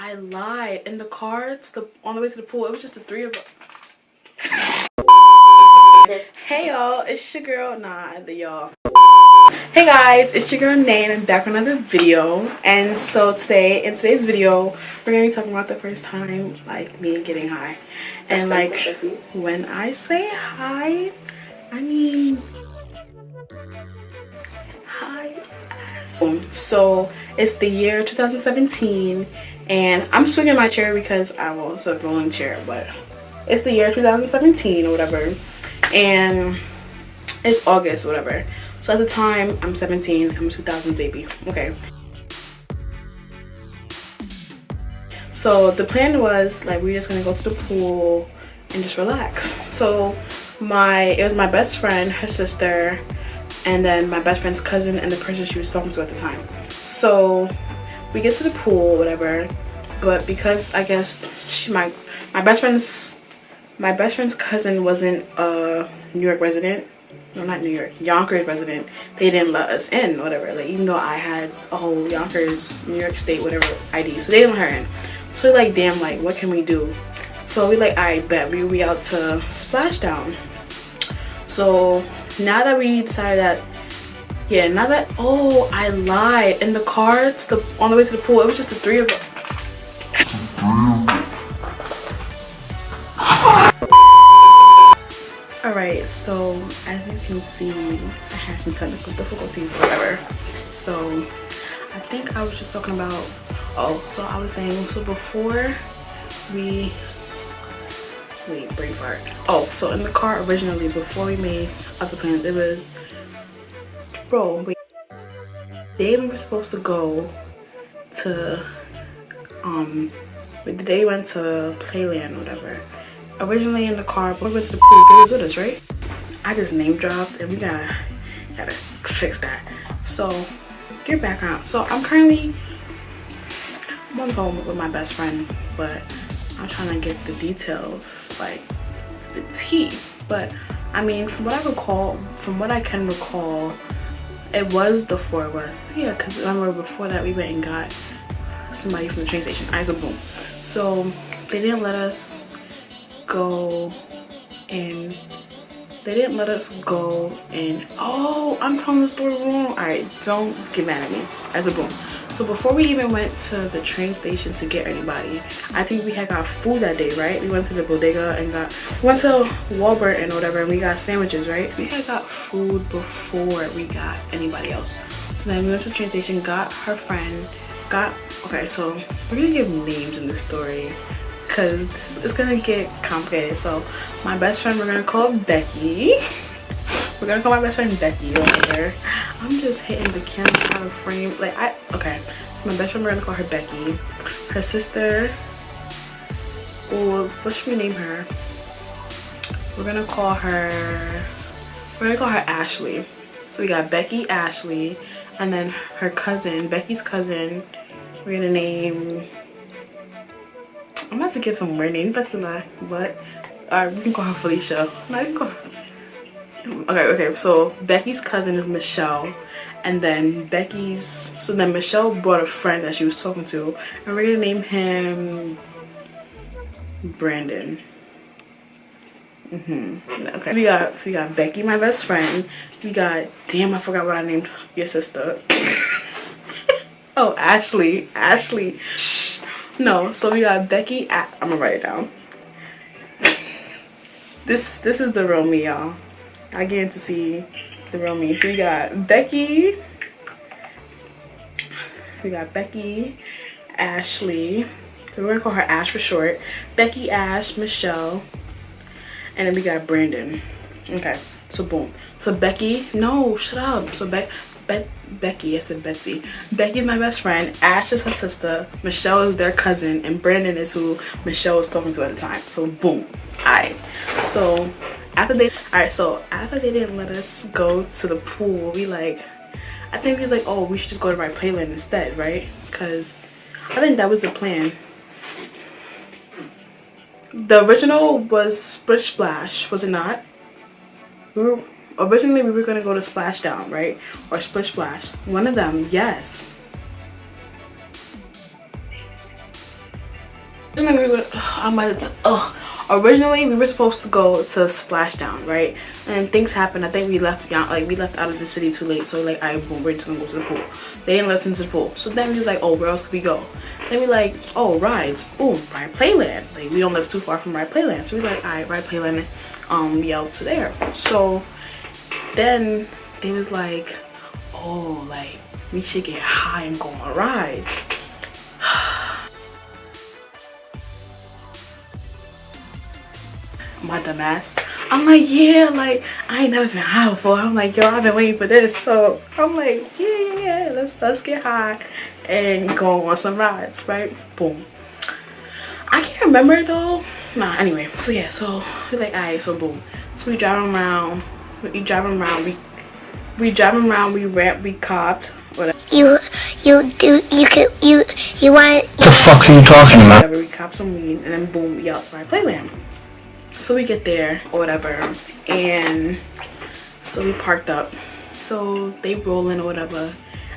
I lied. In the car on the way to the pool, it was just the three of us. Hey y'all, it's your girl Naay, y'all. Hey guys, it's your girl Naay and I'm back with another video. And so in today's video, we're gonna be talking about the first time like me getting high. And like when I say hi, I mean hi. So it's the year 2017 and I'm swinging my chair because it's a rolling chair, but it's the year 2017 or whatever, and it's August whatever. So at the time I'm 17, I'm a 2000 baby. Okay, so the plan was like we're just gonna go to the pool and just relax. So it was my best friend, her sister, and then my best friend's cousin and the person she was talking to at the time. So we get to the pool whatever, but because I guess my best friend's cousin wasn't a New York resident, no, not New York, Yonkers resident, they didn't let us in whatever, like even though I had a whole Yonkers, New York State whatever ID, so they didn't let her in. So we're like, damn, like what can we do? So we like, I bet we out to Splashdown. So now that we decided that, oh, I lied. In the car on the way to the pool, it was just the three of us. Alright, so as you can see, I had some technical difficulties or whatever. So I think I was just talking about, so I was saying, so before we, brain fart. So in the car originally, before we made other plans, it was, the day we were supposed to go to, the day we went to Playland or whatever. Originally in the car, but we went to the pool, they was with us, right? I just name dropped and we gotta fix that. So, your background. So I'm currently on the phone with my best friend, but I'm trying to get the details like to the T. But I mean, from what I can recall, it was the four of us. Yeah, because remember before that we went and got somebody from the train station. So boom. So they didn't let us go in. Oh, I'm telling the story wrong. Alright, don't get mad at me. So boom. So before we even went to the train station to get anybody, I think we had got food that day, right? We went to the bodega and we went to Walmart and whatever, and we got sandwiches, right? We had got food before we got anybody else. So then we went to the train station, got her friend, okay, so we're gonna give names in this story because it's gonna get complicated. So my best friend, we're gonna call Becky. We're gonna call my best friend Becky over there. I'm just hitting the camera out of frame. Okay. My best friend, we're gonna call her Becky. Her sister, what should we name her? We're gonna call her Ashley. So we got Becky, Ashley, and then her cousin, Becky's cousin, we're gonna name, I'm about to give some weird names. Let's be like, what? Alright, we can call her Felicia. No, we can call her. Okay, so Becky's cousin is Michelle, and then Michelle brought a friend that she was talking to, and we're gonna name him Brandon. Okay, we got Becky, my best friend. We got, damn, I forgot what I named your sister. Oh, Ashley. Shh. No, so we got Becky. I'm gonna write it down. This is the real me, y'all. I get to see the real me. So we got Becky, Ashley, so we're gonna call her Ash for short. Becky, Ash, Michelle, and then we got Brandon. Okay, so boom. So Becky, no, shut up. So Becky, I said Betsy. Becky's my best friend, Ash is her sister, Michelle is their cousin, and Brandon is who Michelle was talking to at the time. So boom. Alright, so after they didn't let us go to the pool, I think we was like, oh, we should just go to my Playland instead, right? Because I think that was the plan. The original was Splish Splash, was it not? Originally we were gonna go to Splashdown, right? Or Splish Splash. One of them, yes. Originally we were supposed to go to Splashdown, right? And things happened. I think we left out of the city too late. So like, boom, we're just gonna go to the pool. They didn't let us into the pool. So then we was like, oh, where else could we go? Then we like, oh, rides. Boom, Ride Playland. Like, we don't live too far from Ride Playland. So we like, all right, Ride Playland, we out to there. So then they was like, oh, like, we should get high and go on rides. My dumb ass. I'm like, yeah, like, I ain't never been high before. I'm like, yo, I've been waiting for this. So I'm like, yeah, let's get high and go on some rides, right? Boom. I can't remember though. Nah, anyway, so yeah, so we're like, alright, so boom. So we driving around, we copped, whatever. You want The fuck are you talking about? Whatever, we copped some weed, and then boom, we out by Playland. So we get there or whatever, and so we parked up. So they rolling or whatever,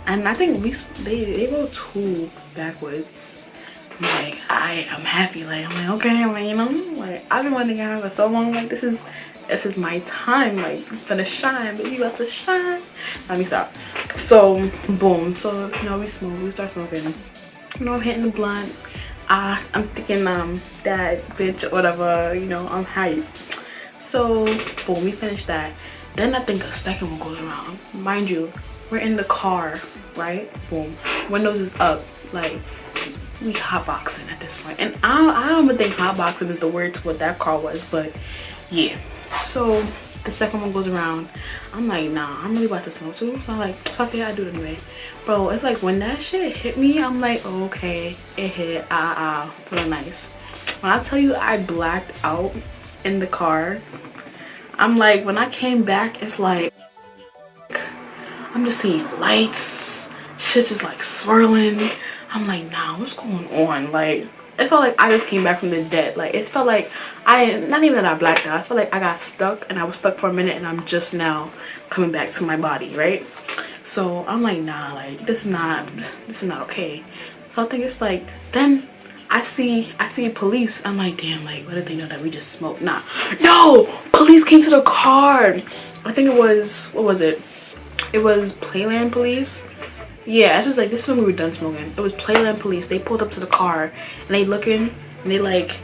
and I think they rolled 2 backwards. I'm like, I'm happy. Like, I'm like, okay, like, you know, like, I've been wanting to get high for so long. Like, this is my time. Like, I'm gonna shine, baby, about to shine. Let me stop. So boom. So you know, we start smoking. You know, I'm hitting the blunt. I'm thinking that bitch or whatever, you know, I'm hype. So boom, we finished that. Then I think a second one goes around. Mind you, we're in the car, right? Boom, windows is up, like we hotboxing at this point. And I don't even think hotboxing is the word to what that car was, but yeah. So the second one goes around. I'm like, nah, I'm really about to smoke too. So I'm like, fuck it, I do it anyway. Bro, it's like when that shit hit me, I'm like, oh, okay, it hit, feel nice. When I tell you I blacked out in the car, I'm like, when I came back, it's like, I'm just seeing lights, shit's just like swirling. I'm like, nah, what's going on? Like, it felt like I just came back from the dead. Like, it felt like not even that I blacked out, I felt like I got stuck and I was stuck for a minute and I'm just now coming back to my body, right? So I'm like, nah, like, this is not okay. So I think it's like, then I see police. I'm like, damn, like, what if they know that we just smoked? Nah, no, police came to the car. I think it was, what was it? It was Playland police. Yeah, it was like, this is when we were done smoking. It was Playland police. They pulled up to the car and they looking and they like,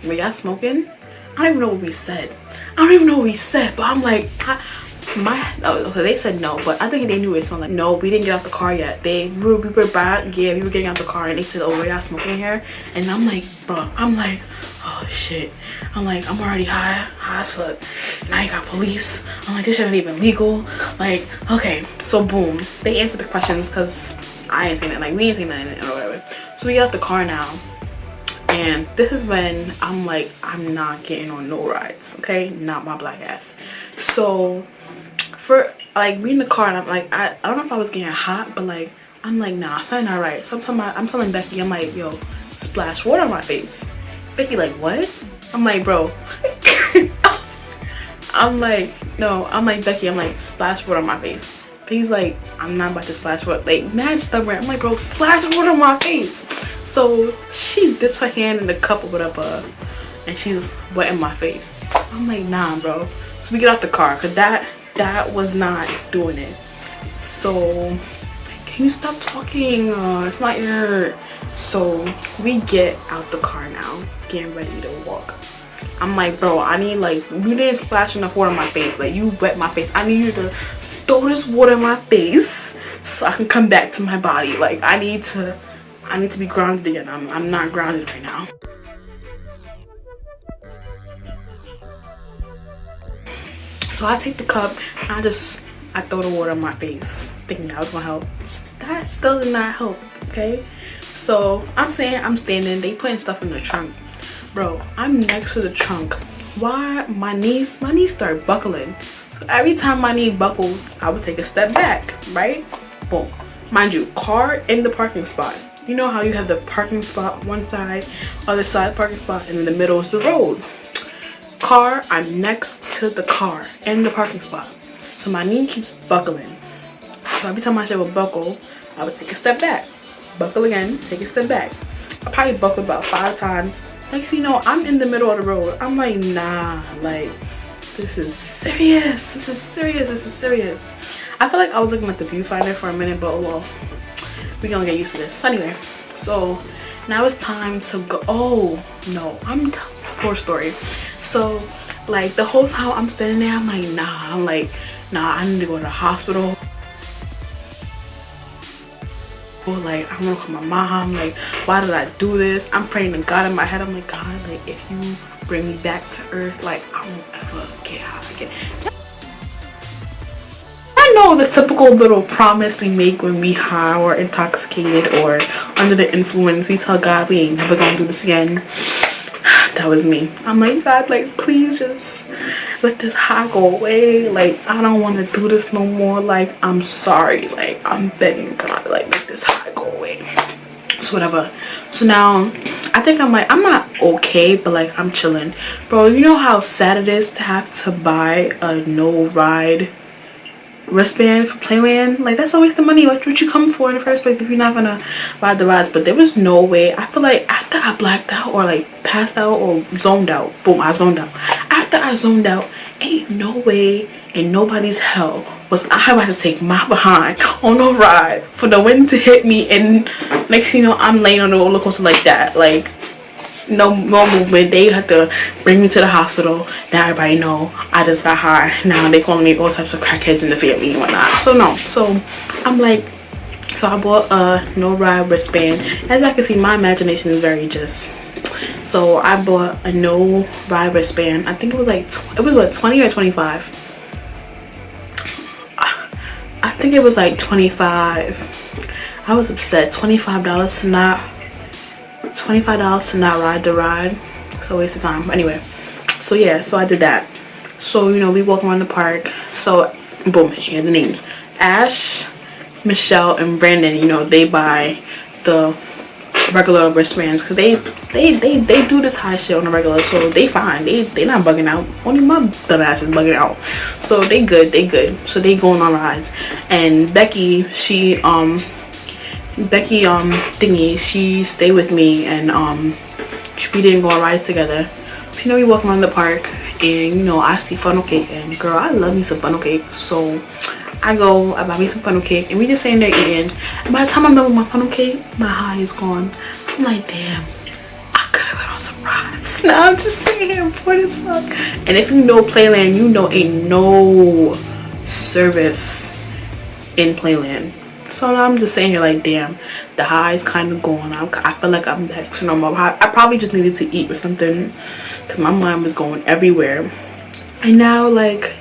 were y'all smoking? I don't even know what we said. But I'm like, they said no, but I think they knew it. So I'm like, no, we didn't get out the car yet. We were back, yeah, we were getting out the car, and they said, oh, were y'all smoking here? And I'm like, bro, I'm like, oh shit. I'm like, I'm already high as fuck, and I ain't got police. I'm like, this shit ain't even legal. Like, okay, so boom, they answered the questions because I ain't saying that, like, we ain't saying that or whatever. So we get out the car now. And this is when I'm like, I'm not getting on no rides, okay? Not my black ass. So for like, we in the car and I'm like, I don't know if I was getting hot, but like, I'm like, nah, something not right. So I'm telling Becky, I'm like, yo, splash water on my face. Becky like, what? I'm like, bro. I'm like, no, I'm like, Becky, I'm like, splash water on my face. He's like, I'm not about to splash water. Like, mad stubborn. I'm like, bro, splash water on my face. So she dips her hand in the cup or whatever, and she's wetting my face. I'm like, nah, bro. So we get out the car, cause that was not doing it. So can you stop talking? It's not your. So we get out the car now, getting ready to walk. I'm like, bro, I need, like, you didn't splash enough water on my face. Like, you wet my face. I need you to throw this water in my face so I can come back to my body. Like, I need to be grounded again. I'm not grounded right now. So I take the cup and I throw the water in my face, thinking that was gonna help. That still did not help, okay? So I'm standing, they putting stuff in the trunk. Bro, I'm next to the trunk. Why? My knees start buckling. So every time my knee buckles, I would take a step back, right? Boom. Mind you, car in the parking spot. You know how you have the parking spot one side, other side parking spot, and in the middle is the road. Car, I'm next to the car in the parking spot. So my knee keeps buckling. So every time my shit would buckle, I would take a step back. Buckle again, take a step back. I probably buckled about 5 times. Next thing you know, I'm in the middle of the road. I'm like, nah, like, this is serious. This is serious. This is serious. I feel like I was looking at the viewfinder for a minute, but well, we're gonna get used to this. So anyway, so now it's time to go. Oh no, poor story. So like the whole time I'm standing there, I'm like, nah, I need to go to the hospital. Like, I'm gonna call my mom. Like, why did I do this? I'm praying to God in my head. I'm like, God, like, if you bring me back to earth, like, I won't ever get high again. I know the typical little promise we make when we high or intoxicated or under the influence. We tell God we ain't never gonna do this again. That was me. I'm like, God, like, please just let this high go away. Like, I don't want to do this no more. Like, I'm sorry. Like, I'm begging God, like, let this high go away. So whatever. So now I think I'm like, I'm not okay, but like, I'm chilling. Bro, you know how sad it is to have to buy a no ride wristband for Playland? Like, that's a waste of money. What you come for in the first place if you're not gonna ride the rides? But there was no way. I feel like after I blacked out or like passed out or zoned out, boom, I zoned out. After I zoned out, ain't no way in nobody's hell was I about to take my behind on a ride for the wind to hit me, and next thing you know, I'm laying on the roller coaster like that. Like, no movement. They had to bring me to the hospital. Now everybody know I just got high. Now they calling me all types of crackheads in the family and whatnot. So no. So I'm like, so I bought a no ride wristband. As I can see, my imagination is very just. So I bought a no ride wristband. I think it was like it was what, 20 or 25. I think it was like 25. I was upset. $25 to not ride the ride. It's a waste of time. But anyway, so yeah, so I did that. So, you know, we walk around the park. So boom, here are the names. Ash, Michelle, and Brandon, you know, they buy the regular wristbands because they do this high shit on the regular, so they fine. They not bugging out. Only my dumb ass is bugging out. So they good. So they going on rides. And Becky, she stayed with me, and we didn't go on rides together. So, you know, we walk around the park, and you know, I see funnel cake, and girl, I love me some funnel cake. So I buy me some funnel cake, and we just sitting there eating. And by the time I'm done with my funnel cake, my high is gone. I'm like, damn, I could have went on some rides. Now I'm just sitting here bored as fuck. And if you know Playland, you know ain't no service in Playland. So now I'm just saying here like, damn, the high is kind of gone. I feel like I'm back to normal. I probably just needed to eat or something because my mind was going everywhere. And now, like,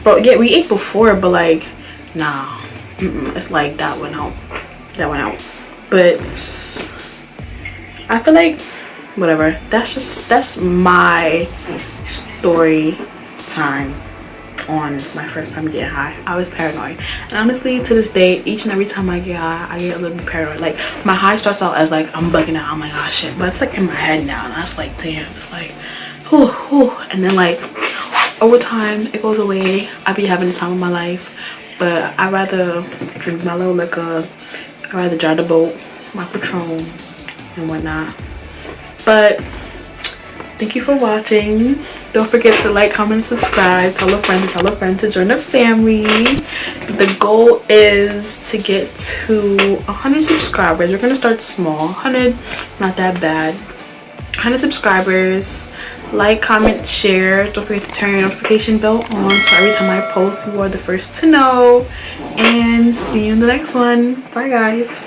bro, yeah, we ate before, but like, nah, it's like that went out. But I feel like, whatever. That's my story time on my first time getting high. I was paranoid, and honestly, to this day, each and every time I get high, I get a little bit paranoid. Like, my high starts out as like I'm bugging out. I'm like, oh shit, but it's like in my head now, and that's like, damn, it's like, whew. And then like over time, it goes away. I be having the time of my life, but I rather drink my little liquor. I rather drive the boat, my Patron, and whatnot. But thank you for watching. Don't forget to like, comment, subscribe, tell a friend to join the family. The goal is to get to 100 subscribers. We're gonna start small. 100, not that bad. 100 subscribers. Like, comment, share. Don't forget to turn your notification bell on so every time I post, you are the first to know. And see you in the next one. Bye guys.